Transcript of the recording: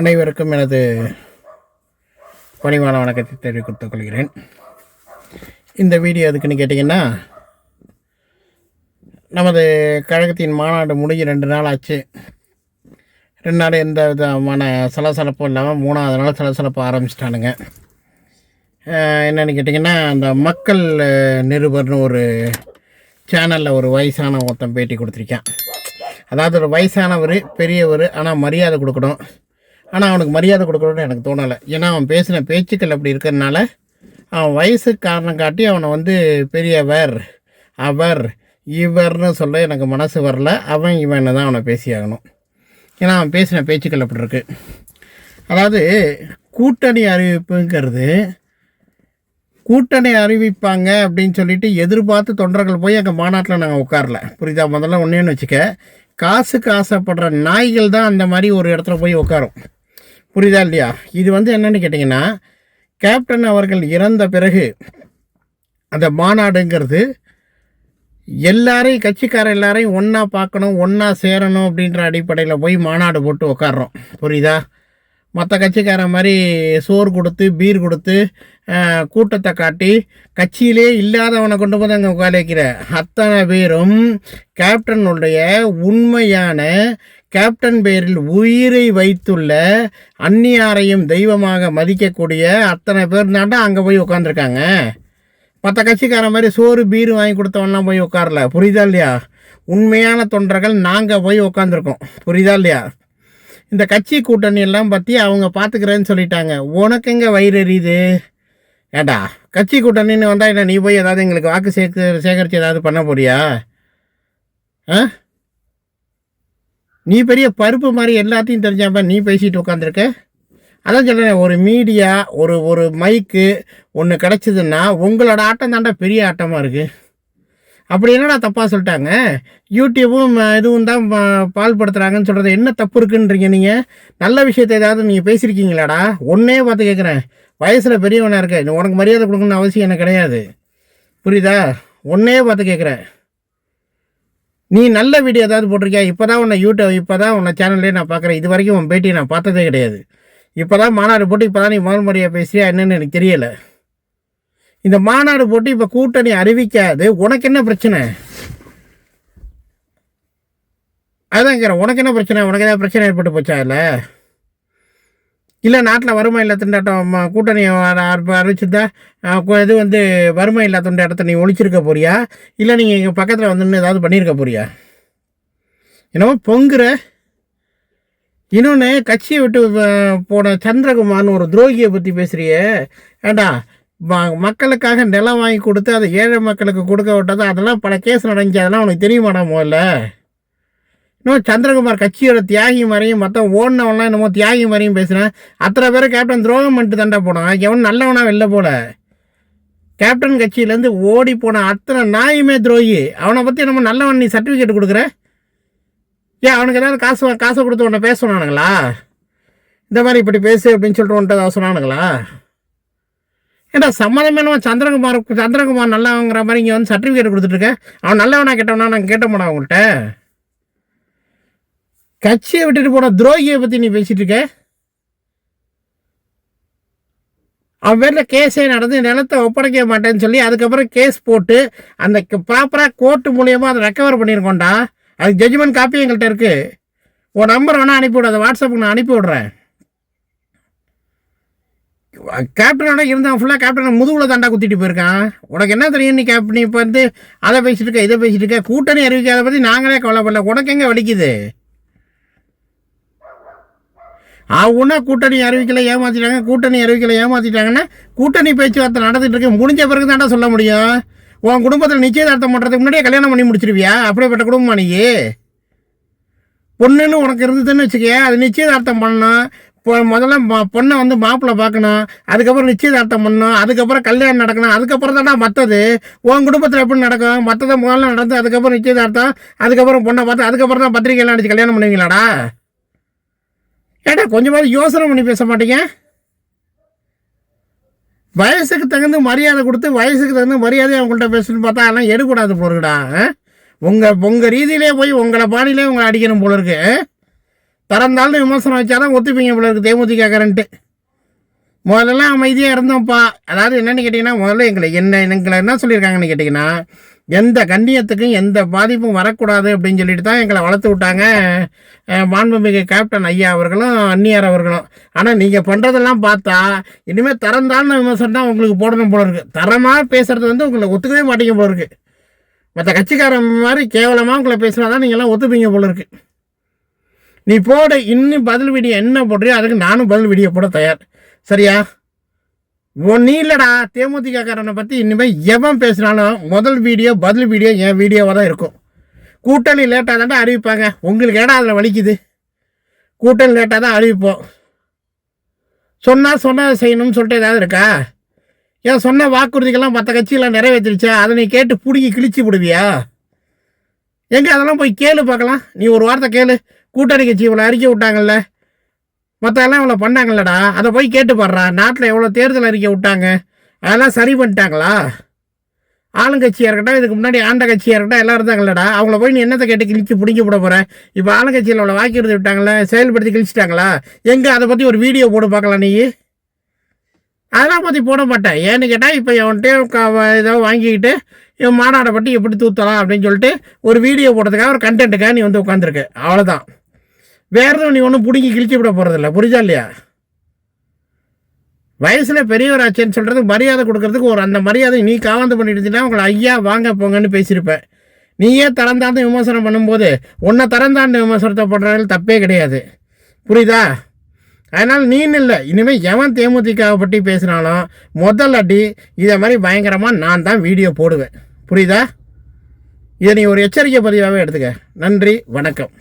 அனைவருக்கும் எனது பணிவான வணக்கத்தை தெரிவித்துக் கொள்கிறேன். இந்த வீடியோ எதுக்குன்னு கேட்டிங்கன்னா, நமது கழகத்தின் மாநாடு முடிஞ்சு 2 நாள் ஆச்சு. 2 நாள் எந்த விதமான சலசலப்பும் இல்லாமல் 3ஆவது நாள் சலசலப்பு ஆரம்பிச்சிட்டானுங்க. என்னென்னு கேட்டிங்கன்னா, அந்த மக்கள் நிருபர்னு ஒரு சேனலில் ஒரு வயசான ஒருத்தன் பேட்டி கொடுத்துருக்கான். அதாவது ஒரு வயசானவர், பெரியவர், ஆனால் மரியாதை கொடுக்கணும். ஆனால் அவனுக்கு மரியாதை கொடுக்கணும்னு எனக்கு தோணலை. ஏன்னா அவன் பேசின பேச்சுக்கள் அப்படி இருக்கிறதுனால அவன் வயசுக்கு காரணம் காட்டி அவனை பெரியவர், அவர், இவர்னு சொல்ல எனக்கு மனசு வரல. அவன் இவனை தான் அவனை பேசியாகணும். ஏன்னா அவன் பேசின பேச்சுக்கள் அப்படி இருக்குது. அதாவது கூட்டணி அறிவிப்புங்கிறது, கூட்டணி அறிவிப்பாங்க அப்படின்னு சொல்லிட்டு எதிர்பார்த்து தொண்டர்கள் போய் எங்கள் மாநாட்டில் நாங்கள் உட்காரல. புரியுதா? முதல்ல ஒன்றேன்னு வச்சுக்க, காசுக்கு ஆசைப்படுற நாய்கள் தான் அந்த மாதிரி ஒரு இடத்துல போய் உட்காரும். புரியுதா இல்லையா? இது என்னென்னு கேட்டிங்கன்னா, கேப்டன் அவர்கள் இறந்த பிறகு அந்த மாநாடுங்கிறது எல்லாரையும், கட்சிக்கார எல்லாரையும் ஒன்றா பார்க்கணும், ஒன்றா சேரணும் அப்படின்ற அடிப்படையில் போய் மாநாடு போட்டு உட்காடுறோம். புரியுதா? மற்ற கட்சிக்கார மாதிரி சோறு கொடுத்து பீர் கொடுத்து கூட்டத்தை காட்டி கட்சியிலே இல்லாதவனை கொண்டு போய் அங்கே உட்கார வைக்கிற அத்தனை பேரும் கேப்டனுடைய உண்மையான, கேப்டன் பேரில் உயிரை வைத்துள்ள, அந்நியாரையும் தெய்வமாக மதிக்கக்கூடிய அத்தனை பேர் தாண்டா அங்கே போய் உட்காந்துருக்காங்க. மற்ற கட்சிக்கார மாதிரி சோறு பீர் வாங்கி கொடுத்தவன்லாம் போய் உட்காரல. புரியுதா இல்லையா? உண்மையான தொண்டர்கள் நாங்கள் போய் உட்காந்துருக்கோம். புரியுதா இல்லையா? இந்த கட்சி கூட்டணி எல்லாம் பற்றி அவங்க பார்த்துக்கிறேன்னு சொல்லிட்டாங்க. உனக்கு எங்கே வயிறு எரியுது? ஏண்டா, கட்சி கூட்டணின்னு வந்தால் என்ன நீ போய் ஏதாவது எங்களுக்கு வாக்கு சேகரித்து ஏதாவது பண்ண போறியா? நீ பெரிய பருப்பு மாதிரி எல்லாத்தையும் தெரிஞ்சாப்ப நீ பேசிட்டு உட்காந்துருக்க. அதான் சொல்கிறேன், ஒரு மீடியா, ஒரு மைக்கு ஒன்று கிடச்சிதுன்னா உங்களோட ஆட்டம் தாண்டா பெரிய ஆட்டமாக இருக்குது. அப்படி என்னடா தப்பாக சொல்லிட்டாங்க? யூடியூப்பும் இதுவும் தான் பால்படுத்துகிறாங்கன்னு சொல்கிறது என்ன தப்பு இருக்குன்றீங்க? நீங்கள் நல்ல விஷயத்தை ஏதாவது நீங்கள் பேசியிருக்கீங்களாடா? ஒன்றே பார்த்து கேட்குறேன், வயசில் பெரியவனாக இருக்க, உனக்கு மரியாதை கொடுக்கணும்னு அவசியம் எனக்கு கிடையாது. புரியுதா? ஒன்றே பார்த்து கேட்குறேன், நீ நல்ல வீடியோ ஏதாவது போட்டிருக்கியா? இப்போ தான் உன்னை சேனல்லே நான் பார்க்குறேன். இது வரைக்கும் உன் பேட்டியை நான் பார்த்ததே கிடையாது. இப்போ தான் மாநாடு போட்டு இப்போ தான் நீ முதல் முறையாக பேசுறியா என்னன்னு எனக்கு தெரியலை. இந்த மாநாடு போட்டு இப்போ கூட்டணி அறிவிக்காது, உனக்கு என்ன பிரச்சனை? அதுதான் கேட்குறேன், உனக்கு என்ன பிரச்சனை? உனக்கு ஏதாவது பிரச்சனை ஏற்பட்டு போச்சா? இல்லை நாட்டில் வறுமை இல்லா திண்டாட்டம் கூட்டணி அறிவிச்சுதா இது வறுமை இல்லா திண்டாட்டத்தை நீ ஒழிச்சிருக்க போறியா? இல்லை நீங்கள் எங்கள் பக்கத்தில் வந்துன்னு ஏதாவது பண்ணியிருக்க போறியா? என்னமோ பொங்குற. இன்னொன்று, கட்சியை விட்டு போன சந்திரகுமார்னு ஒரு துரோகியை பற்றி பேசுகிறியே. ஏண்டா, மக்களுக்காக நிலம் வாங்கி கொடுத்து அதை ஏழை மக்களுக்கு கொடுக்க விட்டது, அதெல்லாம் பல கேஸ் நடந்துச்சு. அதெல்லாம் உனக்கு தெரியுமாடா? முதல்ல இன்னும் சந்திரகுமார் கட்சியோட தியாகி மாதிரியும் மற்ற ஓடினவன்லாம் என்னமோ தியாகி மாதிரியும் பேசுகிறேன். அத்தனை பேரை கேப்டன் துரோகம் பண்ணிட்டு தாண்டா போனான். எவன் நல்லவனா வெளில போல. கேப்டன் கட்சியிலேருந்து ஓடி போன அத்தனை நாயுமே துரோகி. அவனை பற்றி நம்ம நல்லவன் நீ சர்டிஃபிகேட் கொடுக்குற? ஏன் அவனுக்கு ஏதாவது காசை கொடுத்து உன்னை பேச சொன்னானுங்களா? இந்த மாதிரி இப்படி பேசு அப்படின்னு சொல்லிட்டு உன்ட்டு ஏதாவது சொன்னானுங்களா? ஏன்டா சம்மதமே நம்ம சந்திரகுமார் நல்லவங்கிற மாதிரி இங்கே சர்டிஃபிகேட் கொடுத்துட்ருக்க. அவன் நல்லவனா கேட்டவனா நாங்கள் கேட்டோம்னா அவங்கள்ட்ட? கட்சியை விட்டுட்டு போன துரோகியை பற்றி நீ பேசிகிட்டு இருக்க. அவன் பேரில் கேஸே நடந்து நிலத்தை ஒப்படைக்க மாட்டேன்னு சொல்லி அதுக்கப்புறம் கேஸ் போட்டு அந்த ப்ராப்பராக கோர்ட்டு மூலியமாக அதை ரெக்கவர் பண்ணியிருக்கோண்டா. அதுக்கு ஜட்ஜ்மெண்ட் காப்பி எங்கள்கிட்ட இருக்குது. உன் நம்பர் வேணால் அனுப்பிவிடு, அதை வாட்ஸ்அப்புக்கு நான் அனுப்பி விட்றேன். கேப்டனோட இருந்தான் ஃபுல்லாக கேப்டனை முதுகில் தாண்டா குத்திட்டு போயிருக்கான். உனக்கு என்ன தெரியும்? நீ இப்போ அதை பேசிட்டு இருக்க, இதை பேசிட்டு இருக்க. கூட்டணி அறிவிக்காத பற்றி நாங்களே கவலைப்படல, உனக்கு எங்கே வலிக்குது? அவனா கூட்டணி அறிவிக்கலை ஏமாற்றிட்டாங்க, கூட்டணி அறிவிக்கலை ஏமாற்றிட்டாங்கன்னா கூட்டணி பேச்சுவார்த்தை நடந்துட்டு இருக்கு. முடிஞ்ச பிறகு தாண்டா சொல்ல முடியும். உன் குடும்பத்தில் நிச்சயதார்த்தம் பண்ணுறதுக்கு முன்னாடியே கல்யாணம் பண்ணி முடிச்சிருவியா? அப்படியேப்பட்ட குடும்பமா நீ? பொண்ணுன்னு உனக்கு இருந்ததுன்னு வச்சுக்க, அது நிச்சயதார்த்தம் பண்ணணும். இப்போ முதல்ல பொண்ணை மாப்பிள்ளை பார்க்கணும், அதுக்கப்புறம் நிச்சயதார்த்தம் பண்ணணும், அதுக்கப்புறம் கல்யாணம் நடக்கணும், அதுக்கப்புறம் தாண்டா மற்றது. உன் குடும்பத்தில் எப்படி நடக்கும்? மற்றதை முதல்ல நடந்து அதுக்கப்புறம் நிச்சயதார்த்தம், அதுக்கப்புறம் பொண்ணை பார்த்து அதுக்கப்புறம் தான் பத்திரிகைலாம் அடிச்சு கல்யாணம் பண்ணுவீங்களாடா? ஏடா கொஞ்சமாவது யோசனை பண்ணி பேச மாட்டீங்க? வயசுக்கு தகுந்த மரியாதை கொடுத்து வயசுக்கு தகுந்த மரியாதையை அவங்கள்ட்ட பேசணும்னு பார்த்தா அதெல்லாம் எடுக்கூடாது போருடா. உங்கள் ரீதியிலே போய் உங்களை பாணியிலே உங்களை அடிக்கணும் போல இருக்கு. திறந்தாலும் விமர்சனம் வச்சா தான் ஒத்துப்பீங்க போல இருக்குது தேமுதிக கரண்ட்டு. முதல்லலாம் அமைதியாக இருந்தோம்ப்பா. அதாவது என்னென்னு கேட்டிங்கன்னா, முதல்ல எங்களை என்ன சொல்லியிருக்காங்கன்னு கேட்டிங்கன்னா, எந்த கண்ணியத்துக்கும் எந்த பாதிப்பும் வரக்கூடாது அப்படின்னு சொல்லிட்டு தான் எங்களை வளர்த்து விட்டாங்க மாண்புமிகு கேப்டன் ஐயா அவர்களும் அந்நியார் அவர்களும். ஆனால் நீங்கள் பண்ணுறதெல்லாம் பார்த்தா இனிமேல் தரந்தான விமர்சனம் தான் உங்களுக்கு போடணும் போல இருக்குது. தரமாக பேசுகிறது வந்து உங்களை ஒத்துக்கவே மாட்டீங்க போல இருக்குது. மற்ற கட்சிக்காரன் மாதிரி கேவலமாக உங்களை பேசுனா தான் நீங்கள்லாம் ஒத்துப்பீங்க போல இருக்குது. நீ போட இன்னும் பதில் வீடியோ என்ன போடுறியோ அதுக்கு நானும் பதில் வீடியோ போட தயார். சரியா? நீ இல்லைடா தேமுதிக காரனை பற்றி இனிமேல் எவன் பேசினாலும் முதல் வீடியோ பதில் வீடியோ என் வீடியோவாக தான் இருக்கும். கூட்டணி லேட்டாக தானே அறிவிப்பாங்க. உங்களுக்கு ஏடா அதில் வலிக்குது? கூட்டணி லேட்டாக தான் அறிவிப்போம். சொன்னதை செய்யணும்னு சொல்லிட்டு ஏதாவது இருக்கா? ஏன் சொன்ன வாக்குறுதிகள்லாம் மற்ற கட்சியெல்லாம் நிறைவேற்றிருச்சா? அதை நீ கேட்டு பிடிங்கி கிழிச்சு விடுவியா? எங்கே அதெல்லாம் போய் கேளு பார்க்கலாம். நீ ஒரு வார்த்தை கேளு. கூட்டணி கட்சி இவ்வளோ அறிக்கை விட்டாங்கல்ல, மற்றெல்லாம் இவ்வளோ பண்ணாங்கல்லடா, அதை போய் கேட்டு பாடுறா. நாட்டில் எவ்வளோ தேர்தல் அறிக்கை விட்டாங்க, அதெல்லாம் சரி பண்ணிட்டாங்களா? ஆளுங்கட்சியாக இருக்கட்டும், இதுக்கு முன்னாடி ஆண்ட கட்சியாக இருக்கட்டும், எல்லாம் இருந்தாங்கல்லடா, அவங்கள போய் நீ என்னத்தை கேட்டு கிழிச்சு பிடிக்க போட போகிற? இப்போ ஆளுங்கட்சியில் அவ்வளோ வாக்கிடுறது விட்டாங்களே, செயல்படுத்தி கிழிச்சிட்டாங்களா? எங்கே அதை பற்றி ஒரு வீடியோ போட பார்க்கலாம். நீ அதெல்லாம் பற்றி போட மாட்டேன். ஏன்னு கேட்டால் இப்போ என்கிட்ட ஏதோ வாங்கிக்கிட்டு இவன் மாநாடை பற்றி எப்படி தூத்தலாம் அப்படின்னு சொல்லிட்டு ஒரு வீடியோ போடுறதுக்காக ஒரு கண்டென்ட்டுக்காக நீ வந்து உட்காந்துருக்கு. அவ்வளோதான். வேறு எதுவும் நீ ஒன்றும் பிடிங்கி கிழிச்சி விட போகிறதில்ல. புரிஞ்சா இல்லையா? வயசில் பெரியவராச்சேன்னு சொல்கிறதுக்கு மரியாதை கொடுக்கறதுக்கு ஒரு அந்த மரியாதை நீ காவாந்து பண்ணிட்டு இருந்தீங்கன்னா உங்களை ஐயா வாங்க போங்கன்னு பேசியிருப்பேன். நீயே தரந்தாண்டு விமர்சனம் பண்ணும்போது உன்னை தரந்தாண்டு விமர்சனத்தை பண்ணுறதுல தப்பே கிடையாது. புரியுதா? அதனால் நீன்னு இல்லை, இனிமேல் எவன் தேமுதிகவை பற்றி பேசினாலும் முதல் அடி இதை மாதிரி பயங்கரமாக நான் தான் வீடியோ போடுவேன். புரியுதா? இதை நீ ஒரு எச்சரிக்கை பதிவாகவே எடுத்துக்க. நன்றி, வணக்கம்.